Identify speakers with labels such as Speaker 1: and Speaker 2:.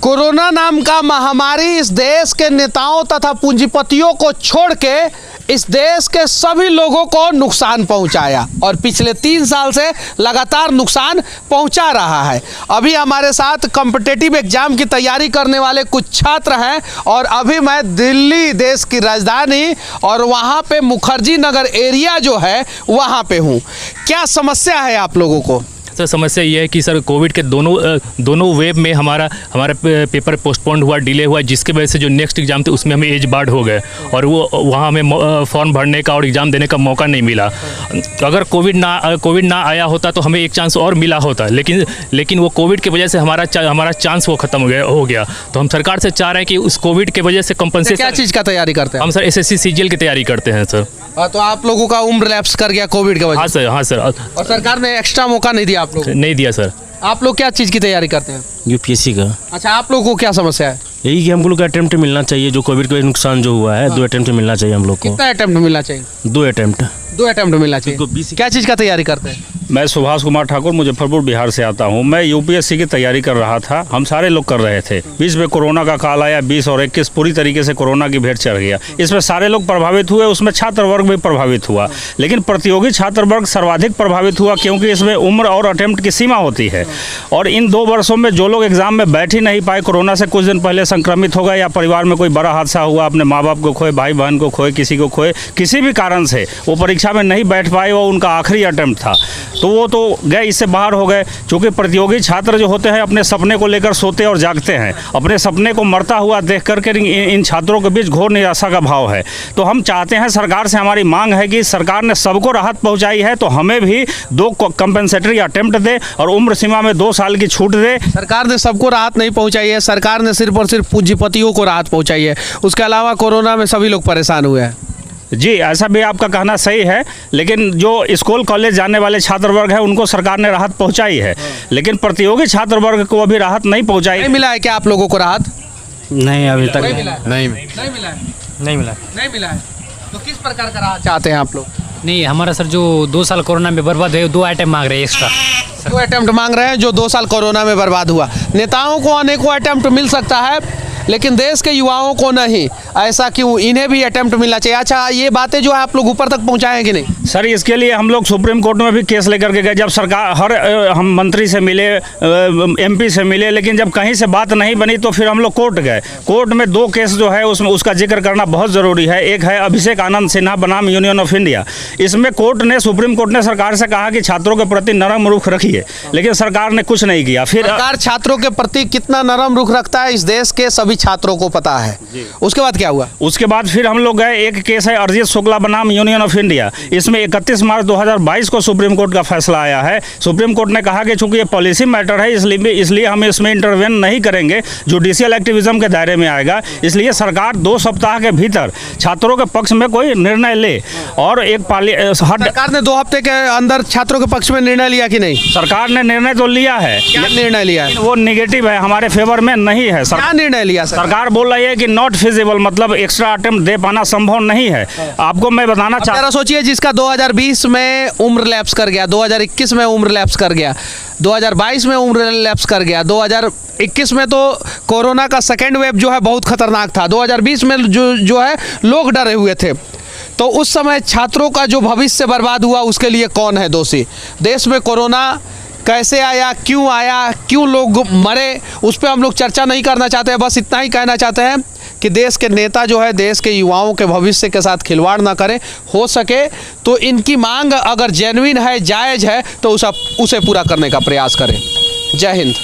Speaker 1: Corona नाम का महामारी इस देश के नेताओं तथा पूंजीपतियों को छोड़ के इस देश के सभी लोगों को नुकसान पहुंचाया और पिछले 3 साल से लगातार नुकसान पहुंचा रहा है। अभी हमारे साथ कॉम्पिटिटिव एग्जाम की तैयारी करने वाले कुछ छात्र हैं और अभी मैं दिल्ली देश की राजधानी और वहां पे मुखर्जी नगर एरिया जो है वहां पे हूं। क्या समस्या है आप लोगों को?
Speaker 2: सर समस्या ये है कि सर कोविड के दोनों वेव में हमारा पेपर पोस्टपोन हुआ, डिले हुआ, जिसके वजह से जो नेक्स्ट एग्ज़ाम थे उसमें हमें एज बार्ड हो गए और वो वहाँ हमें फॉर्म भरने का और एग्ज़ाम देने का मौका नहीं मिला। अगर कोविड ना आया होता तो हमें एक चांस और मिला होता, लेकिन वो कोविड की वजह से हमारा चांस वो ख़त्म हो गया। तो हम सरकार से चाह रहे हैं कि उस कोविड की वजह से कंपनसेशन।
Speaker 1: क्या चीज़ का तैयारी करते हैं?
Speaker 2: हम सर SSC CGL की तैयारी करते हैं सर।
Speaker 1: तो आप लोगों का उम्र लैप्स कर गया कोविड की वजह से?
Speaker 2: हाँ सर।
Speaker 1: और सरकार ने एक्स्ट्रा मौका नहीं दिया आप लोगों को?
Speaker 2: नहीं दिया सर।
Speaker 1: आप लोग क्या चीज़ की तैयारी करते हैं?
Speaker 3: UPSC का।
Speaker 1: अच्छा, आप लोगों को क्या समस्या है?
Speaker 3: यही कि हम लोग को अटेम्प्ट मिलना चाहिए, जो कोविड का नुकसान जो हुआ है। 2 अटेम्प्ट मिलना चाहिए हम लोग को।
Speaker 1: कितना अटेम्प्ट मिलना चाहिए?
Speaker 3: 2 अटेम्प्ट।
Speaker 1: 2 अटेम्प्ट मिलना चाहिए। क्या चीज़ का तैयारी करते हैं?
Speaker 4: मैं सुभाष कुमार ठाकुर मुजफ्फरपुर बिहार से आता हूं। मैं UPSC की तैयारी कर रहा था, हम सारे लोग कर रहे थे। बीच में कोरोना का काल आया, 20 और 21 पूरी तरीके से कोरोना की भेंट चढ़ गया। इसमें सारे लोग प्रभावित हुए, उसमें छात्र वर्ग भी प्रभावित हुआ, लेकिन प्रतियोगी छात्र वर्ग सर्वाधिक प्रभावित हुआ, क्योंकि इसमें उम्र और अटेम्प्ट की सीमा होती है। और इन 2 वर्षों में जो लोग एग्जाम में बैठ ही नहीं पाए, कोरोना से कुछ दिन पहले संक्रमित हो गए या परिवार में कोई बड़ा हादसा हुआ, अपने माँ बाप को खोए, भाई बहन को खोए, किसी को खोए, किसी भी कारण से वो परीक्षा में नहीं बैठ पाए, वो उनका आखिरी अटेम्प्ट था, तो वो तो गए, इससे बाहर हो गए। क्योंकि प्रतियोगी छात्र जो होते हैं अपने सपने को लेकर सोते और जागते हैं, अपने सपने को मरता हुआ देख करके इन छात्रों के बीच घोर निराशा का भाव है। तो हम चाहते हैं, सरकार से हमारी मांग है कि सरकार ने सबको राहत पहुंचाई है तो हमें भी 2 कंपेंसेटरी अटेम्प्ट दे और उम्र सीमा में 2 साल की छूट दे।
Speaker 1: सरकार ने सबको राहत नहीं पहुंचाई है, सरकार ने सिर्फ और सिर्फ पूंजीपतियों को राहत पहुंचाई है। उसके अलावा कोरोना में सभी लोग परेशान हुए हैं।
Speaker 4: जी, ऐसा भी आपका कहना सही है, लेकिन जो स्कूल कॉलेज जाने वाले छात्र वर्ग है उनको सरकार ने राहत पहुंचाई है, लेकिन प्रतियोगी छात्र वर्ग को अभी राहत नहीं पहुंचाई।
Speaker 1: नहीं मिला है क्या आप लोगों को राहत?
Speaker 3: नहीं, अभी तक
Speaker 1: नहीं मिला है।
Speaker 3: नहीं मिला है।
Speaker 1: तो किस प्रकार का राहत चाहते हैं आप लोग?
Speaker 5: नहीं, हमारा सर जो 2 साल कोरोना में बर्बाद हुए, 2 आइटम मांग रहे हैं एक्स्ट्रा।
Speaker 1: 2 अटेम्प्ट मांग रहे हैं जो 2 साल कोरोना में बर्बाद हुआ। नेताओं को अनेकों अटेम्प्ट मिल सकता है, लेकिन देश के युवाओं को नहीं। ऐसा क्यों? इन्हें भी अटेम्प्ट मिलना चाहिए। अच्छा, ये बातें जो है आप लोग ऊपर तक पहुंचाएं कि नहीं?
Speaker 4: सर, इसके लिए हम लोग सुप्रीम कोर्ट में भी केस लेकर के गए। जब सरकार हम मंत्री से मिले, MP से मिले, लेकिन जब कहीं से बात नहीं बनी तो फिर हम लोग कोर्ट गए। कोर्ट में 2 केस जो है उसमें उसका जिक्र करना बहुत ज़रूरी है। एक है अभिषेक आनंद सिन्हा बनाम यूनियन ऑफ इंडिया। इसमें सुप्रीम कोर्ट ने सरकार से कहा कि छात्रों के प्रति नरम रुख रखिए, लेकिन सरकार ने कुछ नहीं किया। फिर
Speaker 1: सरकार छात्रों के प्रति कितना नरम रुख रखता है इस देश के सभी छात्रों को पता है। उसके बाद क्या हुआ?
Speaker 4: उसके बाद फिर हम लोग गए, एक केस है अरिजीत शुक्ला बनाम यूनियन ऑफ इंडिया। इसमें 31 मार्च 2022 को सुप्रीम कोर्ट का फैसला आया है। सुप्रीम कोर्ट ने कहा कि चूंकि ये पॉलिसी मैटर है, इसलिए हम इसमें इंटरवेन नहीं करेंगे, जुडिशियल एक्टिविज्म के दायरे में आएगा। इसलिए सरकार 2 सप्ताह के भीतर छात्रों के पक्ष में कोई निर्णय ले। और
Speaker 1: सरकार ने 2 हफ्ते के अंदर छात्रों के पक्ष में निर्णय लिया कि नहीं?
Speaker 4: सरकार ने निर्णय तो लिया है।
Speaker 1: क्या निर्णय लिया है?
Speaker 4: वो निगेटिव है, हमारे फेवर में नहीं है।
Speaker 1: क्या निर्णय लिया?
Speaker 4: सरकार बोल रही है कि नॉट फिजिबल, मतलब एक्स्ट्रा अटेम्प्ट दे पाना संभव नहीं है। आपको मैं बताना चाहता हूं,
Speaker 1: सोचिए जिसका 2020 में उम्र लैप्स कर गया, 2021 में उम्र लैप्स कर गया, 2022 में उम्र लैप्स कर गया, 2021 में तो कोरोना का सेकेंड वेव जो है बहुत खतरनाक था, 2020 में जो है लोग डरे हुए थे। तो उस समय छात्रों का जो भविष्य बर्बाद हुआ उसके लिए कौन है दोषी? देश में कोरोना कैसे आया, क्यों लोग मरे, उस पर हम लोग चर्चा नहीं करना चाहते हैं। बस इतना ही कहना चाहते हैं कि देश के नेता जो है देश के युवाओं के भविष्य के साथ खिलवाड़ ना करें। हो सके तो इनकी मांग अगर जेन्युइन है, जायज़ है, तो उसे पूरा करने का प्रयास करें। जय हिंद।